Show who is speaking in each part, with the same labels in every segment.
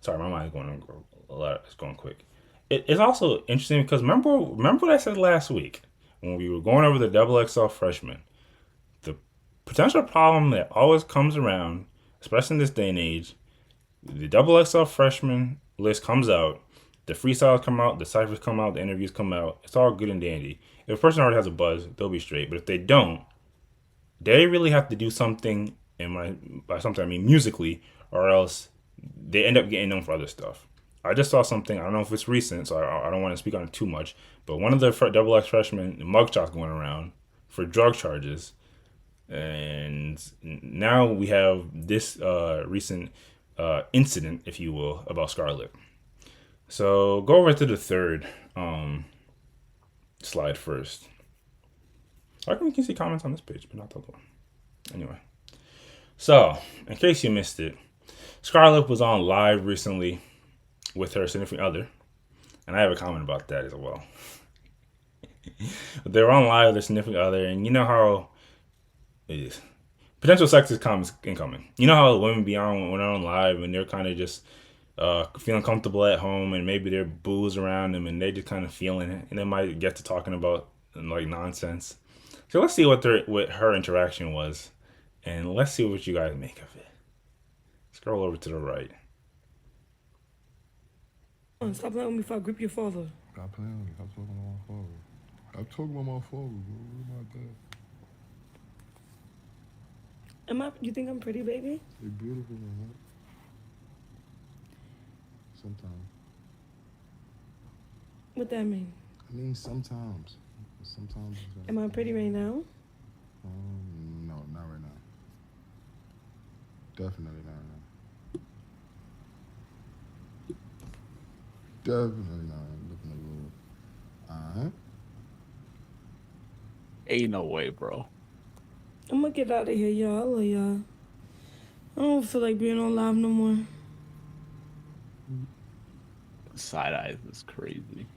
Speaker 1: Sorry, my mind's going a lot. It's going quick. It's also interesting because remember what I said last week when we were going over the double XL freshman. The potential problem that always comes around, especially in this day and age, the double XL freshman list comes out, the freestyles come out, the ciphers come out, the interviews come out. It's all good and dandy. If a person already has a buzz, they'll be straight. But if they don't, they really have to do something. And by something I mean musically, or else they end up getting known for other stuff. I just saw something. I don't know if it's recent, so I don't want to speak on it too much. But one of the double X freshmen mugshots going around for drug charges, and now we have this recent incident, if you will, about ScarLip. So go over to the third slide first. I can see comments on this page, but not the other one. Anyway, so in case you missed it, ScarLip was on live recently with her significant other, and I have a comment about that as well. But they were on live with their significant other, and you know how it is. Potential sex is incoming. You know how women be on when they're on live and they're kind of just feeling comfortable at home, and maybe there are booze around them, and they're just kind of feeling it, and they might get to talking about like nonsense. So let's see what her interaction was, and let's see what you guys make of it. Scroll over to the right.
Speaker 2: Stop playing with me before I grip your father.
Speaker 3: Stop playing with me. Stop talking about my father. Stop talking about my father, bro. What about that?
Speaker 2: You think I'm pretty, baby?
Speaker 3: You're beautiful, man. Sometimes.
Speaker 2: What that mean?
Speaker 3: I mean, sometimes. Sometimes.
Speaker 2: Am I pretty right now?
Speaker 3: No, not right now. Definitely not right now. Definitely not. I'm looking a little.
Speaker 4: Ain't no way, bro.
Speaker 2: I'm gonna get out of here, y'all. I love y'all. I don't feel like being on live no more.
Speaker 4: Side eyes is crazy.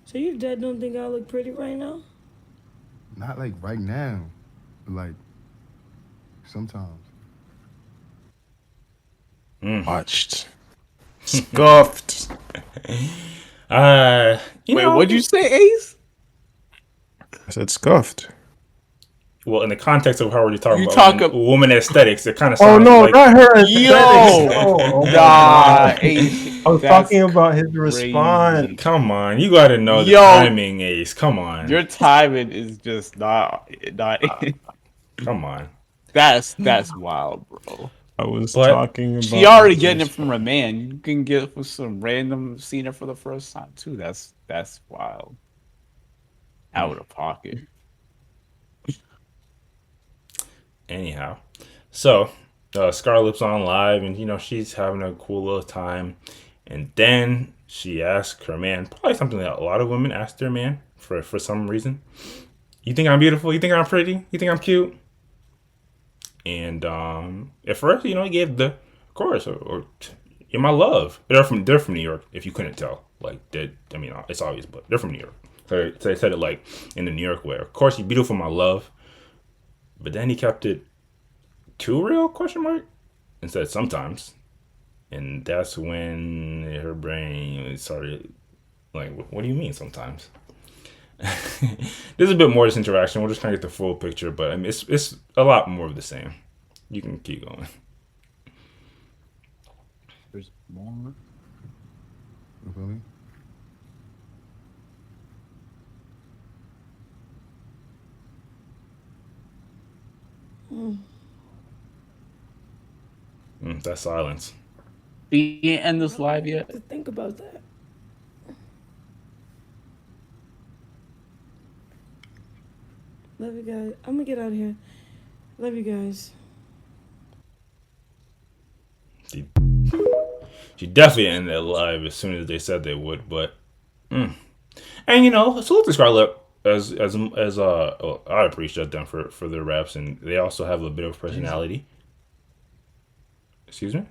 Speaker 2: So you dead don't think I look pretty right now?
Speaker 3: Not like right now, but like sometimes.
Speaker 5: Watched. Scuffed.
Speaker 4: Wait, what'd you say, Ace?
Speaker 5: I said scuffed.
Speaker 1: Well, in the context of how we're talking
Speaker 4: You
Speaker 1: about woman aesthetics, it kind of
Speaker 5: Oh
Speaker 1: sounds
Speaker 5: no,
Speaker 1: like
Speaker 5: not her.
Speaker 4: Yo,
Speaker 5: Oh my
Speaker 4: nah,
Speaker 5: God.
Speaker 4: Ace.
Speaker 5: I was
Speaker 4: That's
Speaker 5: talking about his
Speaker 4: crazy.
Speaker 5: response.
Speaker 1: Come on, you got to know the
Speaker 4: Yo.
Speaker 1: timing, Ace. Come on,
Speaker 4: Your timing is just not.
Speaker 1: come on.
Speaker 4: That's wild, bro.
Speaker 5: I was
Speaker 1: But
Speaker 5: talking about.
Speaker 4: She already
Speaker 5: his
Speaker 4: getting it from
Speaker 5: response.
Speaker 4: her man. You can get it from some random seeing her for the first time too. That's wild. Out of pocket.
Speaker 1: anyhow, so ScarLip's on live, and she's having a cool little time, and then she asked her man, probably something that a lot of women ask their man for some reason. You think I'm beautiful? You think I'm pretty? You think I'm cute? And at first, he gave the, of course, or you're my love. They're from New York. If you couldn't tell, like it's obvious, but they're from New York. So they said it like in the New York way. Of course, you're beautiful, my love. But then he kept it too real? Question mark. And said sometimes, and that's when her brain started like, what do you mean sometimes? There's a bit more to this interaction. We're just trying to get the full picture, but I mean, it's a lot more of the same. You can keep going.
Speaker 4: There's more.
Speaker 3: You feel me?
Speaker 1: That silence.
Speaker 4: You ain't end this live yet?
Speaker 2: To think about that. Love you guys. I'm gonna get out of here. Love you guys.
Speaker 1: She definitely ended it live as soon as they said they would, but and salute to ScarLip as I appreciate them for their raps, and they also have a bit of personality. Excuse me?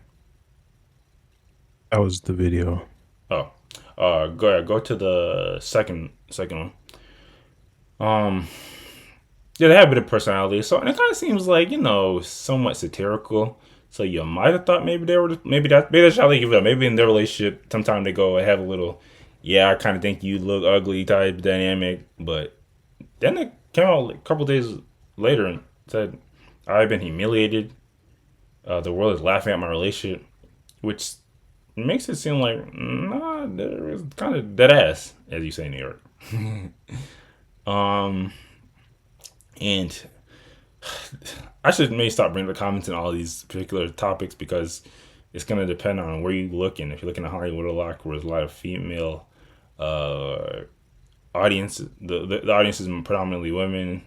Speaker 5: That was the video.
Speaker 1: Oh. Go ahead, go to the second one. Yeah, they have a bit of personality, so and it kind of seems like somewhat satirical So you might have thought maybe they were maybe that's how they give it up. Maybe in their relationship, sometimes they go and have a little, yeah, I kind of think you look ugly type dynamic. But then it came out like a couple days later and said, I've been humiliated. The world is laughing at my relationship, which makes it seem like nah, there is kind of dead ass, as you say in New York. um, and I should maybe stop bringing the comments in all these particular topics because it's gonna depend on where you looking. If you're looking at Hollywood a lot, where there's a lot of female uh, audience, the audience is predominantly women,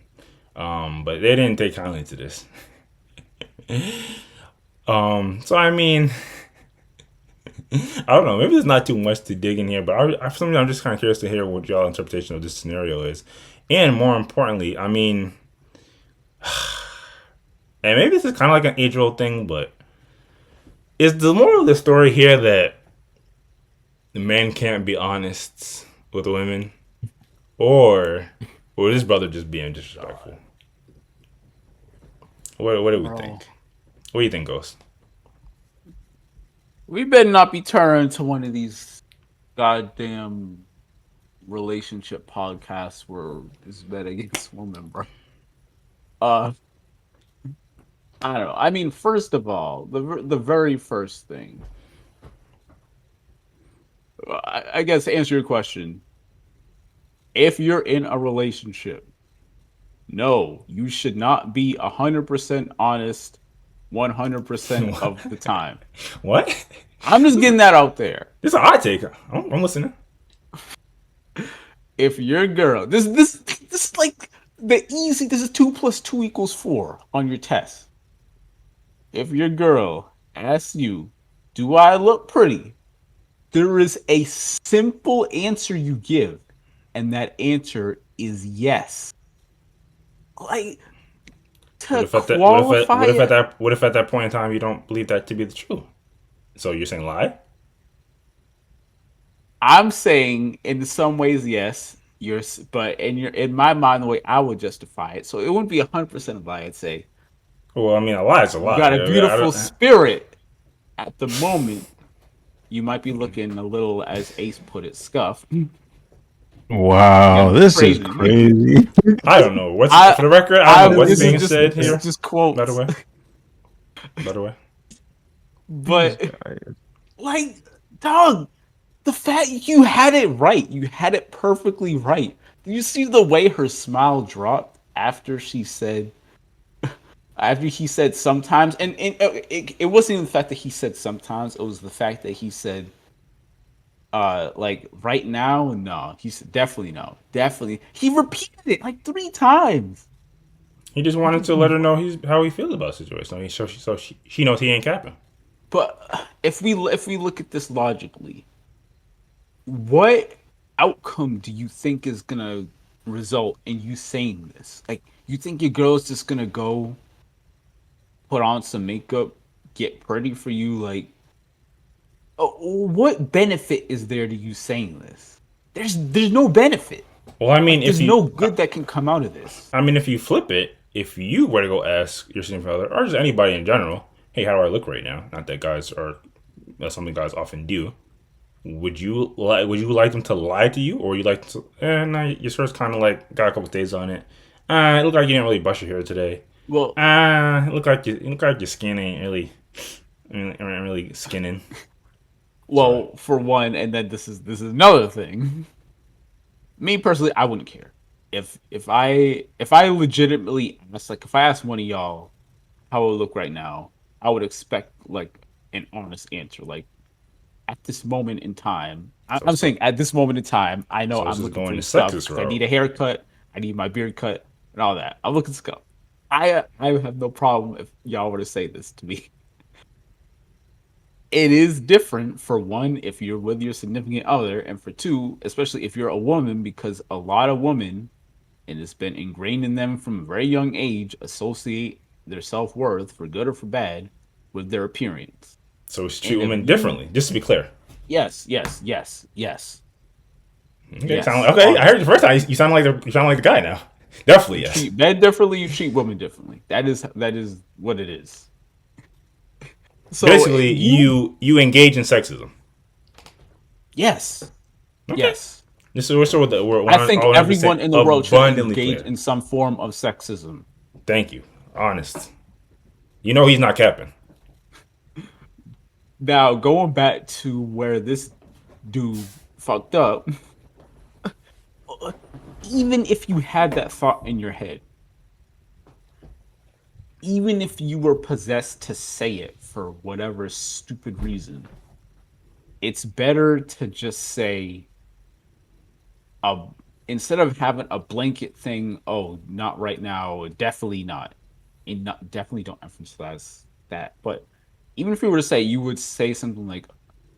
Speaker 1: but they didn't take kindly to this. So I mean, I don't know. Maybe there's not too much to dig in here, but I'm just kind of curious to hear what y'all interpretation of this scenario is, and more importantly, I mean, and maybe this is kind of like an age-old thing, but is the moral of the story here that the men can't be honest with women, or is this brother just being disrespectful? What do we think? What do you think, Ghost?
Speaker 4: We better not be turned to one of these goddamn relationship podcasts where it's men against women, bro. I don't know. I mean, first of all, the very first thing, I guess to answer your question, if you're in a relationship, no, you should not be 100% honest 100% of the time.
Speaker 1: What?
Speaker 4: I'm just getting that out there.
Speaker 1: This is a hot take. I'm listening.
Speaker 4: If your girl, this is like the easy. This is 2 + 2 = 4 on your test. If your girl asks you, "Do I look pretty?" there is a simple answer you give, and that answer is yes. Like to qualify
Speaker 1: what if at that point in time you don't believe that to be the truth? So you're saying lie?
Speaker 4: I'm saying in some ways yes, but in my mind the way I would justify it, so it wouldn't be 100% a lie. I'd say,
Speaker 1: well, I mean, a lie is a lie.
Speaker 4: You got a beautiful spirit. At the moment, you might be looking a little, as Ace put it, scuffed.
Speaker 5: Wow, this is crazy.
Speaker 1: I don't know. For the record, I don't know what's being said here.
Speaker 4: Just quotes.
Speaker 1: By the way.
Speaker 4: But, like, dog, the fact you had it right. You had it perfectly right. You see the way her smile dropped after he said sometimes, and it wasn't even the fact that he said sometimes, it was the fact that he said like right now, no. He said definitely no. Definitely. He repeated it like 3 times.
Speaker 1: He just wanted to let her know how he feels about the situation. So she knows he ain't capping.
Speaker 4: But if we look at this logically, what outcome do you think is gonna result in you saying this? Like, you think your girl's just gonna go put on some makeup, get pretty for you? Like, what benefit is there to you saying this? There's no benefit.
Speaker 1: Well, I mean,
Speaker 4: there's no good that can come out of this.
Speaker 1: I mean, if you flip it, if you were to go ask your significant other, or just anybody in general, hey, how do I look right now? Not that that's something guys often do. Would you like them to lie to you, or you like to? Nah, your shirt's kind of like got a couple days on it. It looked like you didn't really brush your hair today.
Speaker 4: Well,
Speaker 1: it looked like your skin ain't really skinning.
Speaker 4: Well, sorry. For one, and then this is another thing. Me personally, I wouldn't care if I legitimately asked, like, if I asked one of y'all how I look right now, I would expect like an honest answer. Like, at this moment in time, I'm saying at this moment in time, I know I'm looking for stuff. I need a haircut, I need my beard cut, and all that. I'm looking stuff. I have no problem if y'all were to say this to me. It is different, for one, if you're with your significant other, and for two, especially if you're a woman, because a lot of women, and it's been ingrained in them from a very young age, associate their self-worth, for good or for bad, with their appearance.
Speaker 1: So it's treat women differently, just to be clear.
Speaker 4: Yes.
Speaker 1: Okay, yes. I heard the first time. You sound like the guy now. Definitely, yes.
Speaker 4: You treat men differently. You treat women differently. That is what it is. So
Speaker 1: Basically, you engage in sexism.
Speaker 4: yes,
Speaker 1: Okay.
Speaker 4: yes.
Speaker 1: This is we're
Speaker 4: I think
Speaker 1: all 100%
Speaker 4: everyone in the world should
Speaker 1: abundantly
Speaker 4: engage
Speaker 1: clear.
Speaker 4: in some form of sexism.
Speaker 1: Thank you. Honest. You know he's not capping.
Speaker 4: Now, going back to where this dude fucked up, even if you had that thought in your head, even if you were possessed to say it for whatever stupid reason, it's better to just say, uh, instead of having a blanket thing, oh, not right now, definitely not. And not, definitely don't emphasize that. But even if you were to say, you would say something like,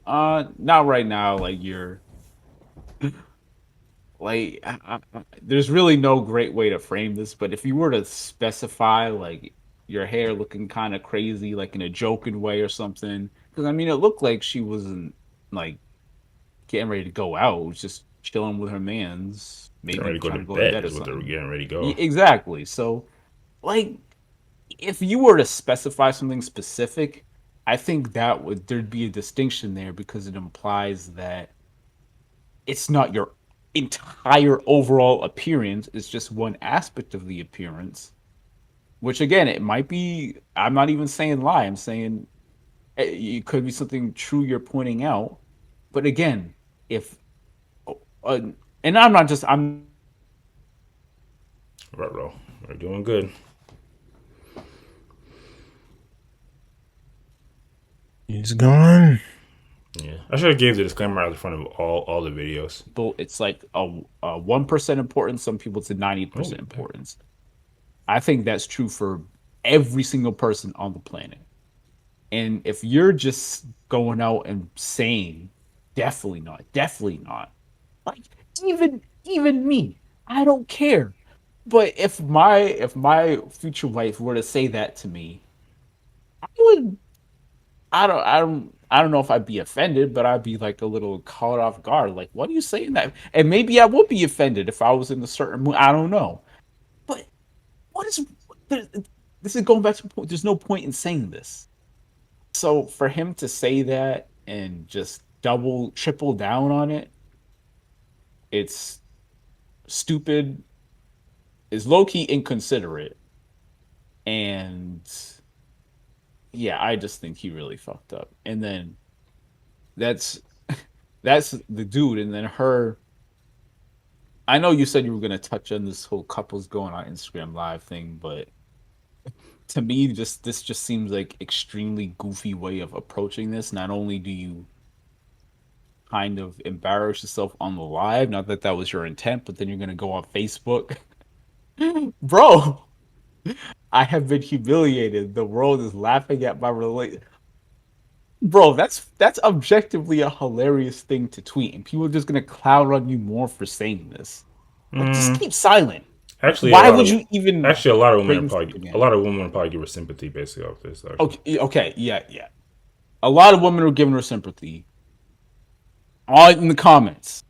Speaker 4: not right now, like you're like there's really no great way to frame this, but if you were to specify like your hair looking kind of crazy, like in a joking way or something, because I mean, it looked like she wasn't like getting ready to go out, it was just chilling with her man's,
Speaker 1: Getting
Speaker 4: maybe
Speaker 1: ready to go to
Speaker 4: trying to go to
Speaker 1: bed
Speaker 4: bed or
Speaker 1: is what they're
Speaker 4: something.
Speaker 1: getting ready to go.
Speaker 4: Exactly. So, like, if you were to specify something specific, I think that would there'd be a distinction there because it implies that it's not your entire overall appearance, it's just one aspect of the appearance, which again, it might be, I'm not even saying lie, I'm saying it could be something true you're pointing out. But again, if uh, and I'm
Speaker 1: Right, bro. We're doing good.
Speaker 5: He's gone.
Speaker 1: Yeah. I should have gave the disclaimer at the front of all the videos.
Speaker 4: it's like a 1% importance, some people it's a 90%
Speaker 1: Holy heck.
Speaker 4: importance. I think that's true for every single person on the planet. And if you're just going out and saying, definitely not, like even me, I don't care. But if my future wife were to say that to me, I would, I don't know if I'd be offended, but I'd be like a little caught off guard. Like, what are you saying that? And maybe I would be offended if I was in a certain mood. I don't know. But what is there- this is going back to the point. There's no point in saying this. So for him to say that and just double, triple down on it, it's stupid, is low key inconsiderate, and yeah, I just think he really fucked up. And then that's that's the dude, and then her. I know you said you were gonna touch on this whole couples going on Instagram Live thing, but to me, just this just seems like extremely goofy way of approaching this. Not only do you kind of embarrass yourself on the live, not that that was your intent, but then you're gonna go on Facebook, bro. I have been humiliated. The world is laughing at my relate. Bro, that's objectively a hilarious thing to tweet, and people are just gonna clown on you more for saying this. Like, just keep silent.
Speaker 1: Actually,
Speaker 4: Why would you even
Speaker 1: a lot of women are
Speaker 4: bring this up
Speaker 1: probably
Speaker 4: again?
Speaker 1: a lot of women would probably give her sympathy basically off this. Actually,
Speaker 4: Okay, yeah, yeah. A lot of women are giving her sympathy. All in the comments,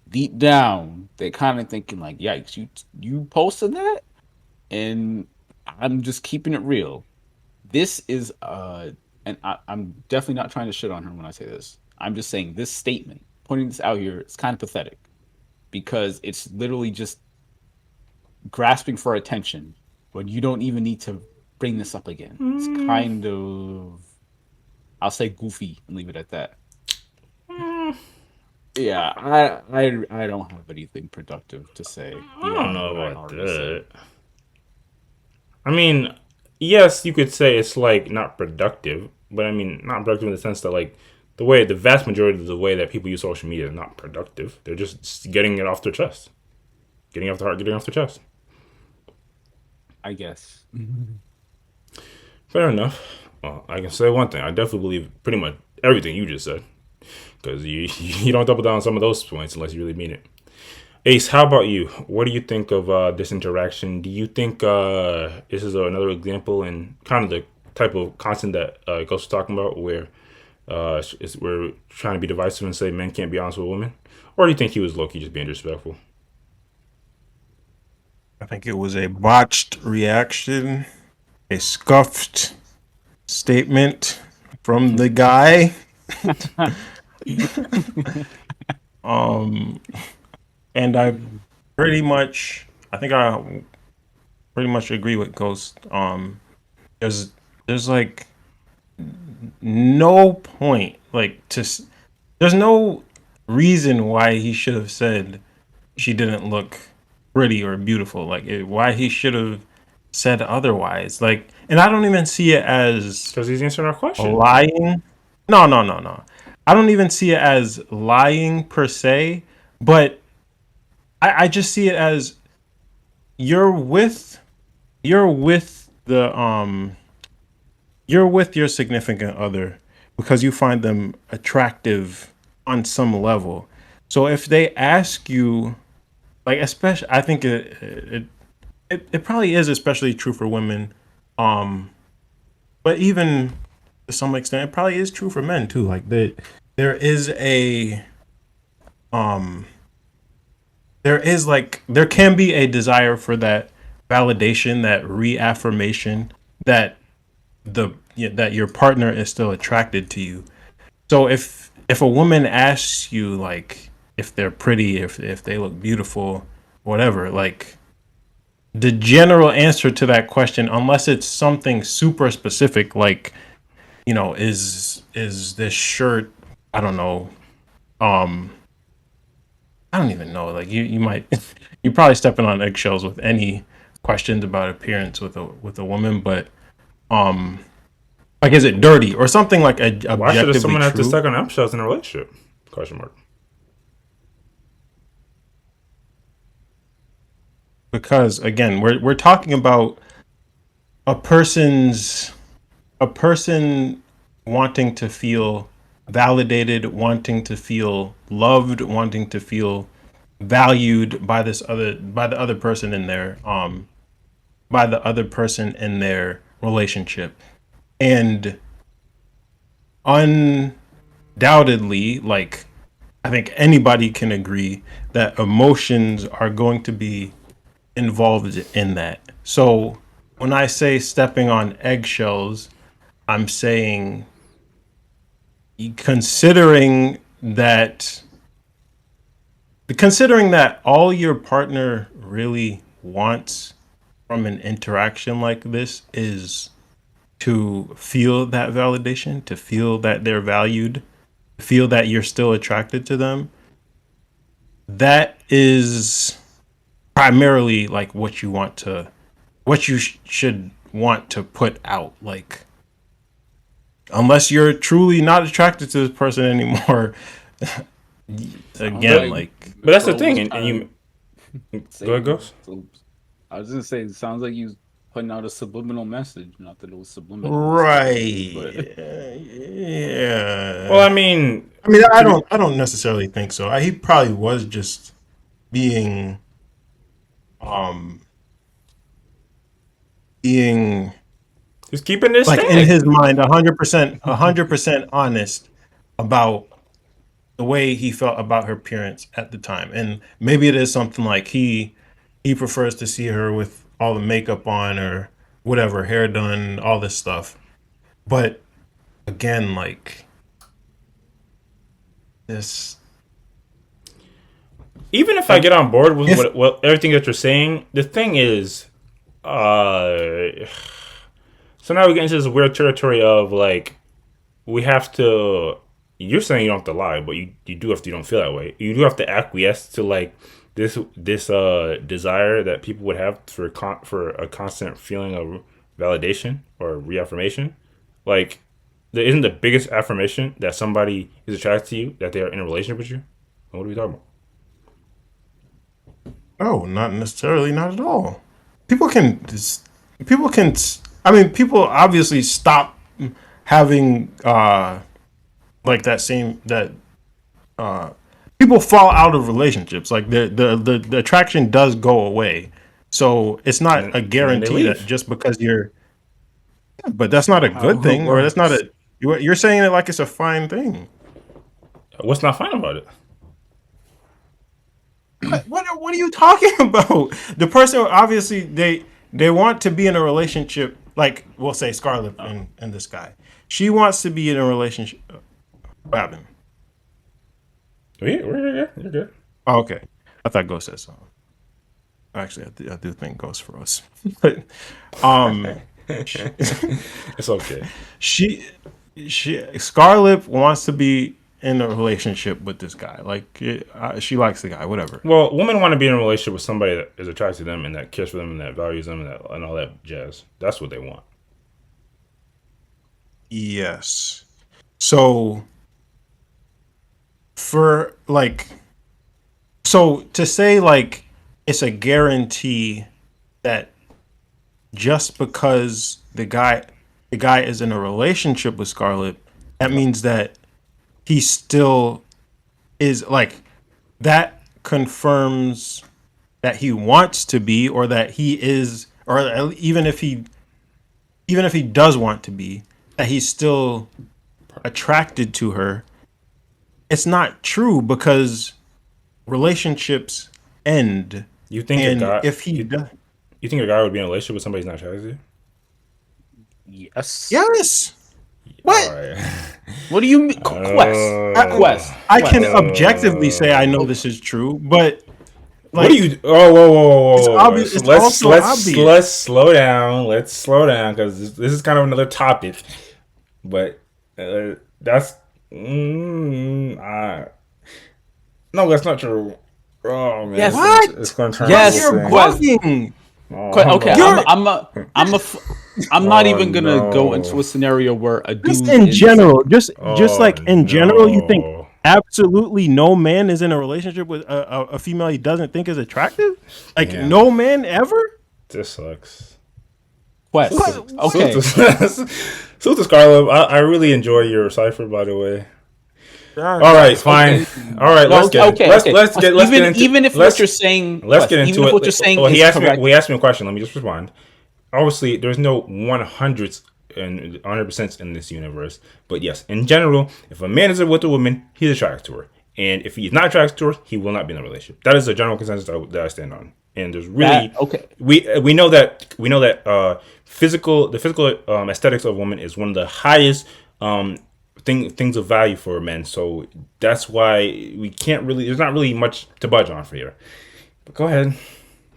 Speaker 4: deep down, they're kind of thinking like, "Yikes, you posted that," and I'm just keeping it real. This is and I'm definitely not trying to shit on her when I say this. I'm just saying this statement, putting this out here, it's kind of pathetic because it's literally just grasping for attention when you don't even need to bring this up again. It's kind of, I'll say goofy and leave it at that. Yeah, I don't have anything productive to say
Speaker 1: I don't
Speaker 4: beyond
Speaker 1: know
Speaker 4: what I
Speaker 1: about
Speaker 4: already said.
Speaker 1: that. I mean, yes, you could say it's like not productive, but I mean not productive in the sense that like the vast majority of the way that people use social media is not productive. They're just getting it off their chest, getting off the heart, getting off their chest.
Speaker 4: I guess.
Speaker 1: Fair enough. Well, I can say one thing. I definitely believe pretty much everything you just said because you you don't double down on some of those points unless you really mean it. Ace, how about you? What do you think of this interaction? Do you think this is another example in kind of the type of content that Ghost was talking about, where we're trying to be divisive and say men can't be honest with women, or do you think he was low key just being disrespectful?
Speaker 5: I think it was a botched reaction, a scuffed statement from the guy. Um, and I think I pretty much agree with Ghost. There's like no point, there's no reason why he should have said she didn't look pretty or beautiful. Why he should have said otherwise. And I don't even see it as
Speaker 1: Because he's answering our question.
Speaker 5: lying. No, no, no, no. I don't even see it as lying per se, but I just see it as you're with you're with the you're with your significant other because you find them attractive on some level. So if they ask you, especially, I think it probably is especially true for women, um, but even to some extent, it probably is true for men too. There is a um, there can be a desire for that validation, that reaffirmation that that your partner is still attracted to you. So if a woman asks you if they're pretty, if they look beautiful, whatever, the general answer to that question, unless it's something super specific, is this shirt, I don't know, um I don't even know. You might you're probably stepping on eggshells with any questions about appearance with a woman, but um is it dirty or something
Speaker 1: Why should
Speaker 5: objectively
Speaker 1: someone have to
Speaker 5: true?
Speaker 1: suck on eggshells in a relationship? Question mark.
Speaker 5: Because again, we're talking about a person's a person wanting to feel validated, wanting to feel loved, wanting to feel valued by the other person in their relationship. And undoubtedly, I think anybody can agree that emotions are going to be involved in that. So when I say stepping on eggshells, I'm saying considering that considering that all your partner really wants from an interaction like this is to feel that validation, to feel that they're valued, feel that you're still attracted to them. That is primarily what you should want to put out. Unless you're truly not attracted to this person anymore. Again,
Speaker 1: But, but that's the thing, and you go ahead,
Speaker 4: Saying,
Speaker 1: Ghost.
Speaker 4: so I was gonna say, it sounds like you putting out a subliminal message. Not that it was subliminal this time,
Speaker 5: right.
Speaker 4: but
Speaker 1: Well,
Speaker 5: Yeah.
Speaker 1: I mean,
Speaker 5: I mean,
Speaker 1: to be,
Speaker 5: I don't necessarily think so. He probably was just being um being
Speaker 1: he's keeping this
Speaker 5: in his
Speaker 1: stack.
Speaker 5: mind 100% honest about the way he felt about her appearance at the time. And maybe it is something like he prefers to see her with all the makeup on or whatever, hair done, all this stuff. But again, this
Speaker 1: Even if I
Speaker 5: like
Speaker 1: get on board with
Speaker 5: if
Speaker 1: what everything that you're saying, the thing is, uh, so now we get into this weird territory of we have to. You're saying you don't have to lie, but you do have to. You don't feel that way. You do have to acquiesce to this desire that people would have for a constant feeling of validation or reaffirmation. Like, there isn't the biggest affirmation that somebody is attracted to you that they are in a relationship with you. What are we talking about?
Speaker 5: no, not necessarily, not at all. People can people can I mean, people obviously stop having that same that uh people fall out of relationships. The attraction does go away. So it's not a
Speaker 1: And then they
Speaker 5: guarantee that
Speaker 1: leave.
Speaker 5: just because you're, but that's not a
Speaker 4: not how
Speaker 5: good
Speaker 4: it
Speaker 5: thing, or that's not
Speaker 4: works.
Speaker 5: a, you're saying it like it's a fine thing.
Speaker 1: What's not fine about it?
Speaker 5: What are you talking about? The person obviously they want to be in a relationship, like we'll say ScarLip and this guy. she wants to be in a relationship. What happened?
Speaker 1: We're good. You're good.
Speaker 5: Oh, okay. I thought Ghost said something. Actually, I do think Ghost for us. But
Speaker 1: It's okay.
Speaker 5: she ScarLip wants to be in a relationship with this guy. Like she likes the guy, whatever.
Speaker 1: Well, women want to be in a relationship with somebody that is attracted to them and that cares for them and that values them and all that jazz. That's what they want.
Speaker 5: Yes. So for like so to say like it's a guarantee that just because the guy is in a relationship with ScarLip, that means that he still is like that confirms that he wants to be or that he is or even if he does want to be that he's still attracted to her. It's not true because relationships end,
Speaker 1: You think a
Speaker 5: and
Speaker 1: guy
Speaker 5: if he
Speaker 1: you,
Speaker 5: does,
Speaker 1: you think a guy would be in a relationship with somebody he's not attracted
Speaker 4: Yes.
Speaker 5: yes.
Speaker 1: to? All
Speaker 5: What?
Speaker 1: right.
Speaker 4: What do you mean? Quest.
Speaker 5: I can
Speaker 4: Quest.
Speaker 5: objectively say I know this is true, but
Speaker 1: What do
Speaker 5: like
Speaker 1: you? Oh, whoa, whoa, whoa,
Speaker 5: it's
Speaker 1: whoa, whoa!
Speaker 5: obvious.
Speaker 1: So
Speaker 5: It's
Speaker 1: let's
Speaker 5: also
Speaker 1: let's
Speaker 5: obvious.
Speaker 1: let's slow down. Let's slow down because this is kind of another topic. But that's no, that's not true. Oh man,
Speaker 4: Yes.
Speaker 1: it's going to turn
Speaker 4: Yes.
Speaker 1: into
Speaker 5: You're
Speaker 1: a thing.
Speaker 4: Quest.
Speaker 5: bugging.
Speaker 1: Oh,
Speaker 4: Okay,
Speaker 5: You're
Speaker 4: I'm not
Speaker 1: oh
Speaker 4: even gonna go into
Speaker 1: no!
Speaker 4: a scenario where a
Speaker 5: just
Speaker 4: dude
Speaker 5: in
Speaker 4: is
Speaker 5: general, just
Speaker 1: Oh
Speaker 5: like in general, you think
Speaker 1: no!
Speaker 5: absolutely no man is in a relationship with a female he doesn't think is attractive? Like
Speaker 1: Damn,
Speaker 5: no man ever?
Speaker 1: this sucks.
Speaker 4: Quest.
Speaker 5: What?
Speaker 4: Okay.
Speaker 1: Salute to ScarLip. I really enjoy your cipher, by the way. All
Speaker 5: All
Speaker 1: right, fine. All right,
Speaker 4: No,
Speaker 1: let's get
Speaker 4: okay,
Speaker 1: let's
Speaker 4: okay.
Speaker 1: let's get let's get into
Speaker 4: Even if
Speaker 1: let's
Speaker 4: what you're saying,
Speaker 1: let's
Speaker 4: Quest,
Speaker 1: get
Speaker 4: even
Speaker 1: into
Speaker 4: if
Speaker 1: it.
Speaker 4: what you're saying
Speaker 1: Well,
Speaker 4: is correct,
Speaker 1: he asked me a question. Let me just respond. Obviously, there's no 100s and 100% in this universe, but yes, in general, if a man is with a woman, he's attracted to her, and if he's not attracted to her, he will not be in a relationship. That is a general consensus that I stand on. And there's really
Speaker 4: okay.
Speaker 1: we know that the physical aesthetics of a woman is one of the highest things of value for men. So that's why we can't really. There's not really much to budge on for here. But go ahead.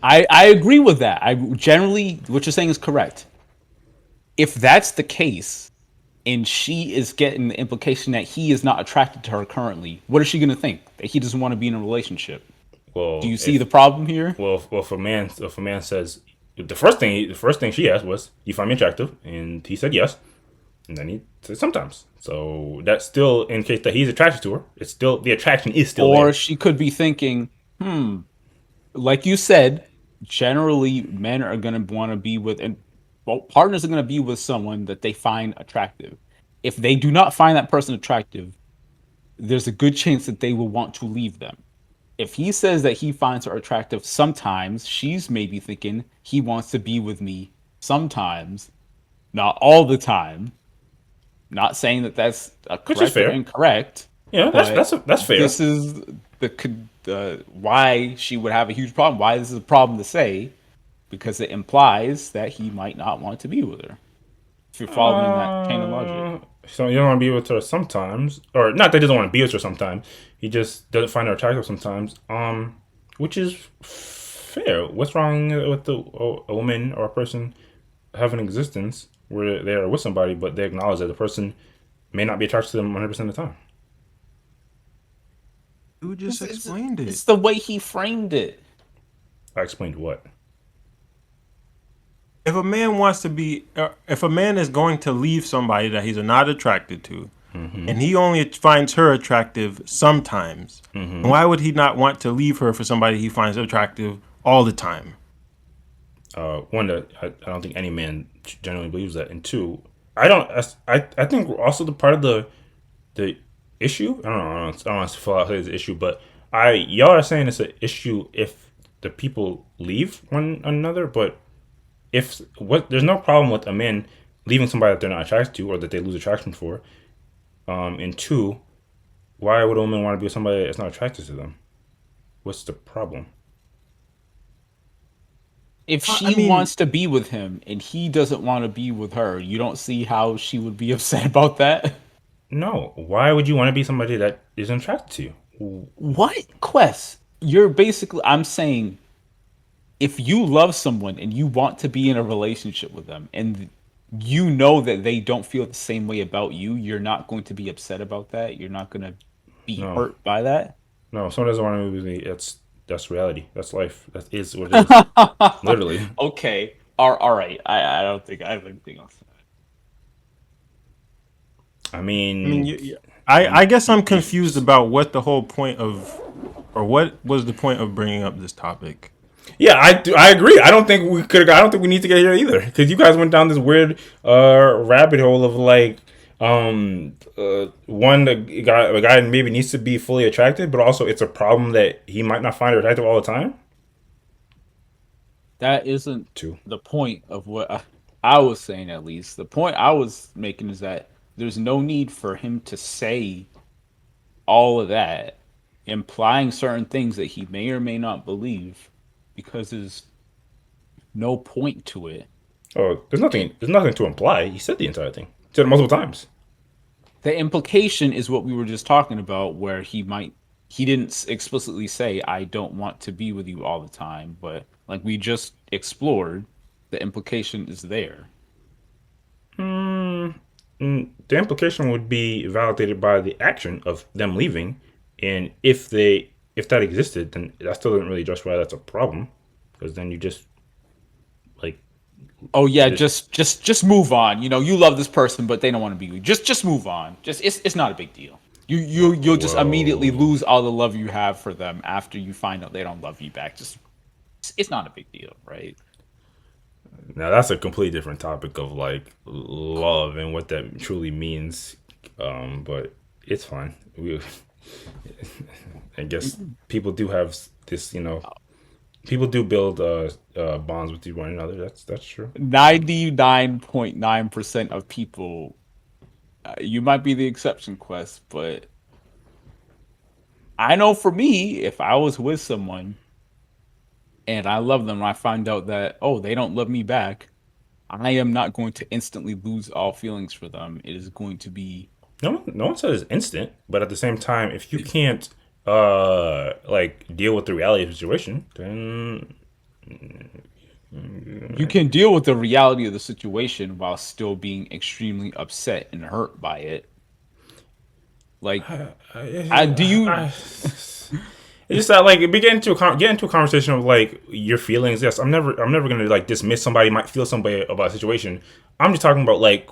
Speaker 4: I agree with that. I generally what you're saying is correct. If that's the case, and she is getting the implication that he is not attracted to her currently, what is she gonna think? That he doesn't want to be in a relationship? Do
Speaker 1: Well,
Speaker 4: you see the problem here?
Speaker 1: if a man says the first thing she asked was, "You find me attractive?" and he said yes, and then he said sometimes. So that still indicates that he's attracted to her. It's still the attraction is still
Speaker 4: Or
Speaker 1: there.
Speaker 4: she could be thinking, like you said, generally men are going to want to be with, and well, partners are going to be with someone that they find attractive. If they do not find that person attractive, there's a good chance that they will want to leave them. If he says that he finds her attractive sometimes, she's maybe thinking he wants to be with me sometimes, not all the time. Not saying that that's
Speaker 1: Which is
Speaker 4: correct or
Speaker 1: fair.
Speaker 4: incorrect.
Speaker 1: Yeah,
Speaker 4: But
Speaker 1: that's fair.
Speaker 4: this is why she would have a huge problem. Why this is a problem to say, because it implies that he might not want to be with her. If you're following that chain of logic,
Speaker 1: So you don't want to be with her sometimes, or not that he doesn't want to be with her sometimes. He just doesn't find her attractive sometimes. Which is fair. What's wrong with a woman or a person having an existence where they are with somebody, but they acknowledge that the person may not be attracted to them 100% of the time?
Speaker 5: You just explained it.
Speaker 4: it's the way he framed it.
Speaker 1: I explained what.
Speaker 5: If a man wants to be, if a man is going to leave somebody that he's not attracted to, and he only finds her attractive sometimes, why would he not want to leave her for somebody he finds attractive all the time?
Speaker 1: One, that I don't think any man generally believes that, and two, I don't. I think also the part of the issue. I don't want to fill out his issue, but y'all are saying it's an issue if the people leave one another, but there's no problem with a man leaving somebody that they're not attracted to or that they lose attraction for. And two, why would a woman want to be with somebody that's not attracted to them? What's the problem?
Speaker 4: If
Speaker 5: I
Speaker 4: she
Speaker 5: mean,
Speaker 4: wants to be with him and he doesn't want to be with her, you don't see how she would be upset about that.
Speaker 1: No, why would you want to be somebody that isn't attracted to you?
Speaker 4: What? Quest? You're basically, I'm saying, if you love someone and you want to be in a relationship with them and you know that they don't feel the same way about you, you're not going to be upset about that. You're not going to be
Speaker 1: No,
Speaker 4: hurt by that.
Speaker 1: no, if someone doesn't want to be with me, that's reality. That's life. That is what it is. Literally.
Speaker 4: Okay. All right. I don't think I have anything else.
Speaker 1: I
Speaker 5: I mean,
Speaker 1: mean,
Speaker 5: I guess I'm
Speaker 1: you
Speaker 5: confused about what the whole point of, or what was the point of bringing up this topic.
Speaker 1: yeah, I do. I agree. I don't think we could. I don't think we need to get here either because you guys went down this weird rabbit hole of like one a guy maybe needs to be fully attracted, but also it's a problem that he might not find her attractive all the time.
Speaker 4: That isn't
Speaker 1: Two.
Speaker 4: the point of what I was saying, at least. The point I was making is that there's no need for him to say all of that, implying certain things that he may or may not believe, because there's no point to it.
Speaker 1: Oh, there's
Speaker 4: And
Speaker 1: nothing. There's nothing to imply. He said the entire thing. He said it multiple times.
Speaker 4: the implication is what we were just talking about, where he didn't explicitly say, I don't want to be with you all the time, but like we just explored, the implication is there.
Speaker 1: The implication would be validated by the action of them leaving, and if that existed, then that still doesn't really justify that's a problem, because then you just like
Speaker 4: Oh yeah,
Speaker 1: just
Speaker 4: just move on. You know, you love this person, but they don't want to be with you. Just move on. Just it's not a big deal. You'll just immediately
Speaker 1: whoa.
Speaker 4: lose all the love you have for them after you find out they don't love you back. Just it's not a big deal, right?
Speaker 1: Now that's a completely different topic of like love and what that truly means. But it's fine. We, I guess people do have this. People do build bonds with one another. That's true.
Speaker 4: 99.9% of people, you might be the exception, Quest, but I know for me, if I was with someone and I love them, and I find out that, oh, they don't love me back, I am not going to instantly lose all feelings for them. It is going to be.
Speaker 1: No one says instant, but at the same time, if you can't like deal with the reality of the situation, then
Speaker 4: You can deal with the reality of the situation while still being extremely upset and hurt by it. Like, I do you.
Speaker 1: it's just that like get into a conversation of like your feelings. Yes, I'm never gonna like dismiss somebody might feel some way about a situation. I'm just talking about like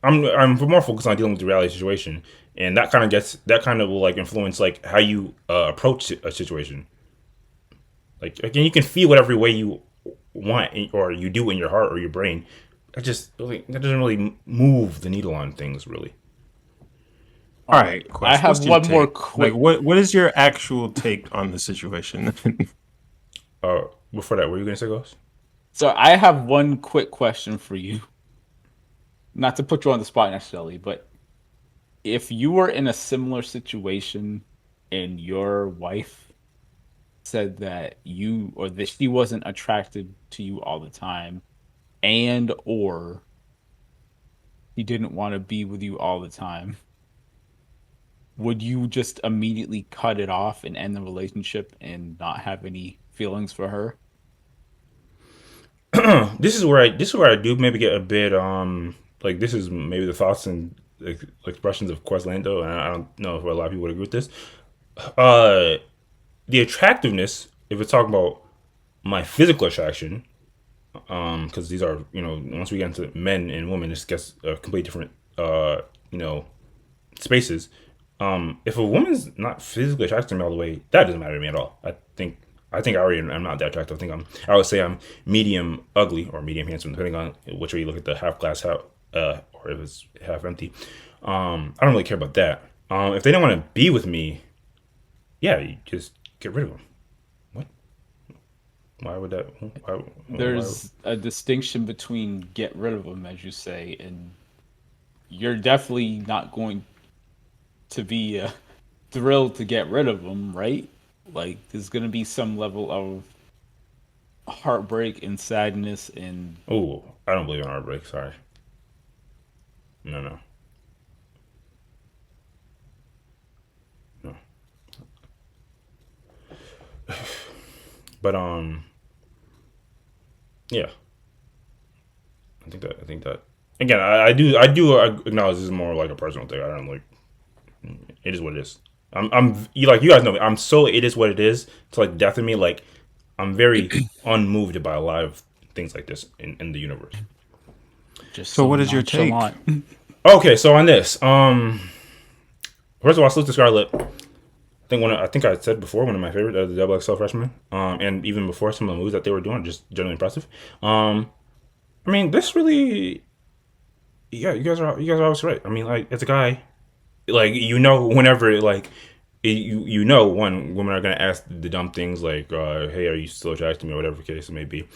Speaker 1: I'm more focused on dealing with the reality situation, and that kind of will like influence like how you approach a situation. Like again, you can feel whatever way you want or you do in your heart or your brain. That doesn't really move the needle on things really.
Speaker 5: All
Speaker 4: All
Speaker 5: right,
Speaker 4: right, I
Speaker 5: Quest,
Speaker 4: have
Speaker 5: what's your
Speaker 4: one more
Speaker 5: take? Like,
Speaker 4: quick.
Speaker 5: what is your actual take on the situation?
Speaker 1: Before that, what were you gonna say, Ghost?
Speaker 4: So, I have one quick question for you. Not to put you on the spot necessarily, but if you were in a similar situation and your wife said that you or that she wasn't attracted to you all the time and or she didn't want to be with you all the time, would you just immediately cut it off and end the relationship and not have any feelings for her?
Speaker 1: This is where I do maybe get a bit like this is maybe the thoughts and expressions of QuestLando, and I don't know if a lot of people would agree with this. Uh, the attractiveness, if we're talking about my physical attraction, because these are once we get into men and women, this gets a completely different you know spaces. If a woman's not physically attracted to me all the way, that doesn't matter to me at all. I think I already am not that attractive. I would say I'm medium ugly or medium handsome, depending on which way you look at the half glass half or if it's half empty. I don't really care about that. If they don't want to be with me, yeah, you just get rid of them. What? Why would that? Why
Speaker 4: There's a distinction between get rid of them, as you say, and you're definitely not going to be thrilled to get rid of them, right? Like, there's going to be some level of heartbreak and sadness and
Speaker 1: Oh, I don't believe in heartbreak. Sorry. No, no, no. But yeah. I think that. Again, I do acknowledge this is more like a personal thing. I don't like. It is what it is. you like you guys know me. I'm so it is what it is. To like death in me. Like I'm very unmoved by a lot of things like this in the universe.
Speaker 4: just
Speaker 5: So
Speaker 4: so
Speaker 5: what is your take?
Speaker 4: nonchalant.
Speaker 1: Okay, so on this, first of all, salute to ScarLip. I think I said before one of my favorite the Double XL freshmen. And even before some of the moves that they were doing, just generally impressive. I mean, this really, yeah, you guys are always right. I mean, like it's a guy, like whenever like you know when women are gonna ask the dumb things like, "Hey, are you still attracted to me?" or whatever the case may be.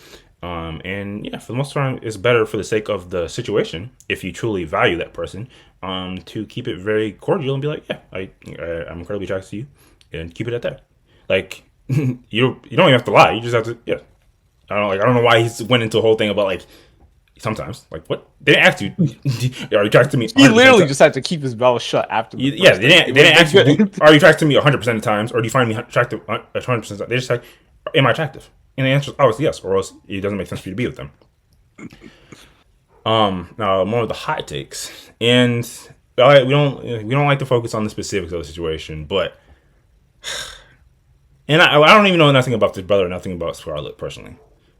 Speaker 1: And yeah, for the most part, it's better for the sake of the situation if you truly value that person, to keep it very cordial and be like, "Yeah, I'm incredibly attracted to you," and keep it at that. Like you don't even have to lie. You just have to yeah. I don't know why he went into a whole thing about like sometimes like what they didn't ask you are you attracted to me
Speaker 4: He
Speaker 1: 100%
Speaker 4: literally just had to keep his mouth shut after the
Speaker 1: yeah,
Speaker 4: first
Speaker 1: they didn't ask you, are you attracted to me 100% of the times, or do you find me attractive 100%? They just like, am I attractive? And the answer is always yes, or else it doesn't make sense for you to be with them. Now more of the hot takes, and we don't like to focus on the specifics of the situation, but and I don't even know nothing about this brother, nothing about Scarlett personally,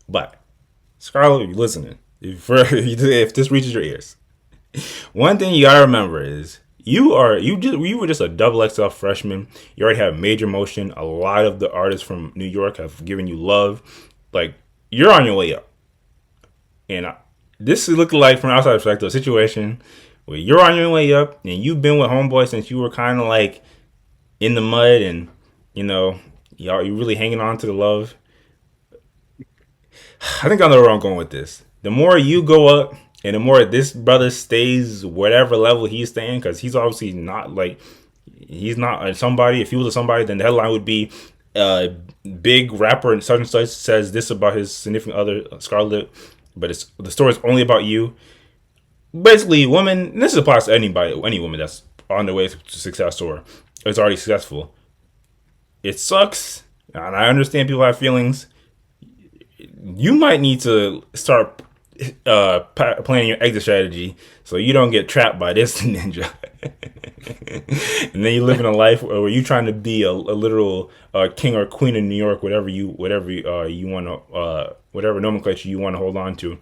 Speaker 1: but Scarlett, if you're listening, if this reaches your ears, one thing you gotta remember is you were just a double XL freshman. You already have major motion. A lot of the artists from New York have given you love. Like you're on your way up. And this is looking like from outside perspective a situation where you're on your way up and you've been with homeboy since you were kind of like in the mud, and you know you really hanging on to the love. I think I know where I'm going with this. The more you go up, and the more this brother stays whatever level he's staying, because he's obviously not like he's not a somebody. If he was a somebody, then the headline would be, "Big rapper and such says this about his significant other ScarLip," but it's the story is only about you. Basically, women. And this applies to anybody, any woman that's on their way to success or is already successful. It sucks, and I understand people have feelings. You might need to start planning your exit strategy so you don't get trapped by this ninja. And then you live in a life where you're trying to be a literal king or queen in New York, whatever you want to whatever nomenclature you want to hold on to,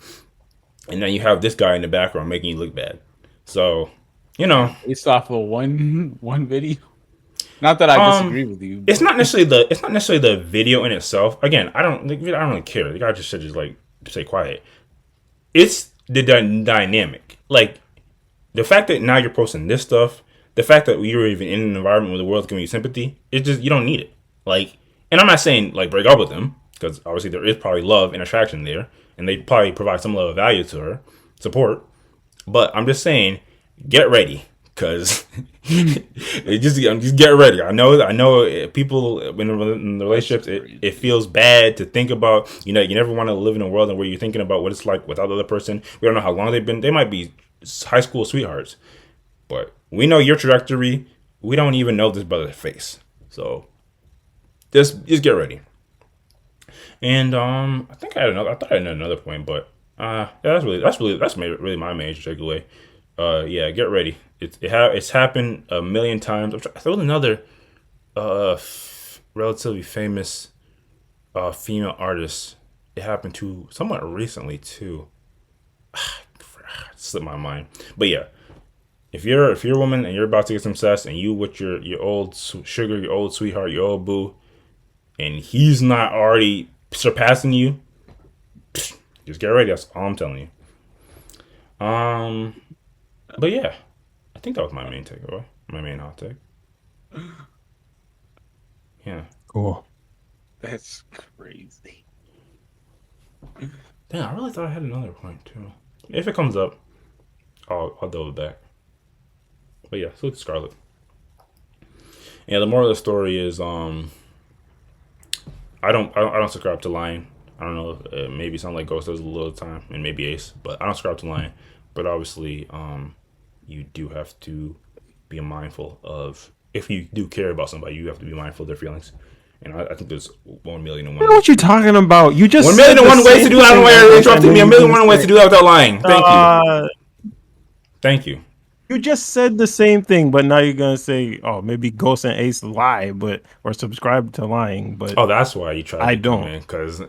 Speaker 1: and then you have this guy in the background making you look bad. So
Speaker 4: based off of one video. Not that I disagree with you.
Speaker 1: it's not necessarily the video in itself. Again, I don't really care. The guy just should just like stay quiet. It's the dynamic. Like the fact that now you're posting this stuff, the fact that you're even in an environment where the world's giving you sympathy, it's just you don't need it. Like, and I'm not saying like break up with them, because obviously there is probably love and attraction there, and they probably provide some level of value to her, support. But I'm just saying, get ready, because just get ready. I know people in the relationships, it feels bad to think about. You never want to live in a world where you're thinking about what it's like without the other person. We don't know how long they've been. They might be high school sweethearts, but we know your trajectory. We don't even know this brother's face, so just get ready. And I think I thought I had another point, but yeah, that's really my major takeaway. Yeah, get ready. It's happened a million times. There was another relatively famous female artist. It happened to somewhat recently too. Slipped my mind, but yeah. If you're a woman and you're about to get some success, and you with your old sugar, your old sweetheart, your old boo, and he's not already surpassing you, just get ready. That's all I'm telling you. But yeah, I think that was my main takeaway, my main hot take. Yeah.
Speaker 5: Cool.
Speaker 4: That's crazy.
Speaker 1: Damn, I really thought I had another point too. If it comes up, I'll double back. But yeah, so it's Scarlett. Yeah, the moral of the story is I don't subscribe to lying. I don't know if maybe something like Ghost does a little time, and maybe Ace, but I don't subscribe to Lion. But obviously, you do have to be mindful of, if you do care about somebody, you have to be mindful of their feelings. And I think there's 1,000,001.
Speaker 5: I don't know what you're talking about. You just
Speaker 1: 1,000,001 ways to do that. I don't know why you're interrupting me. 1,000,001 ways to do that without lying. Thank you. Thank you.
Speaker 5: You just said the same thing, but now you're gonna say, "Oh, maybe Ghost and Ace lie, but or subscribe to lying." But
Speaker 1: Oh, that's why you try.
Speaker 5: I don't.
Speaker 1: Because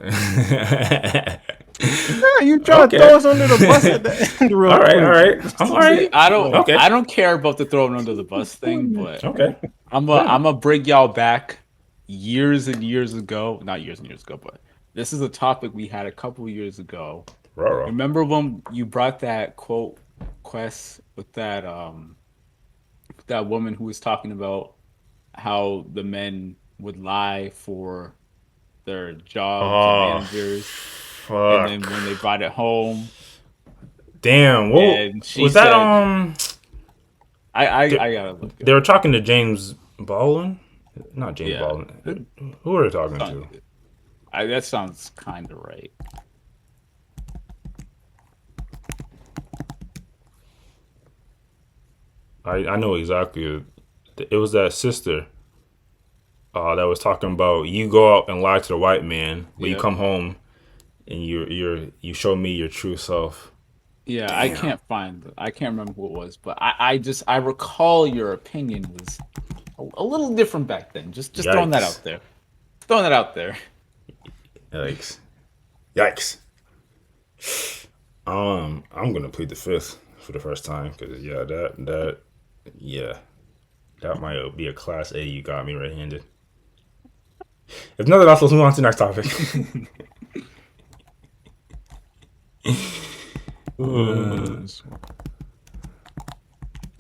Speaker 5: you try to throw us under the bus at the end. Real
Speaker 1: all
Speaker 5: quick.
Speaker 1: right. I'm all right.
Speaker 4: I don't care about the throwing under the bus thing, but
Speaker 1: Okay.
Speaker 4: I'm gonna bring y'all back years and years ago. Not years and years ago, but this is a topic we had a couple years ago. Remember when you brought that quote Quest with that woman who was talking about how the men would lie for their jobs and managers,
Speaker 1: Fuck.
Speaker 4: and then when they brought it home,
Speaker 1: damn. What was that?
Speaker 4: I gotta look.
Speaker 1: They were talking to James Baldwin, not James Baldwin. Who were they talking to?
Speaker 4: That sounds kind of right.
Speaker 1: I know exactly. It was that sister that was talking about, you go out and lie to the white man, but you come home and you show me your true self.
Speaker 4: Yeah,
Speaker 1: Damn.
Speaker 4: I can't remember who it was, but I recall your opinion was a little different back then. Just throwing that out there. Throwing that out there.
Speaker 1: Yikes. I'm gonna plead the fifth for the first time, because that might be a class A. You got me right-handed. If nothing else, let's move on to the next topic.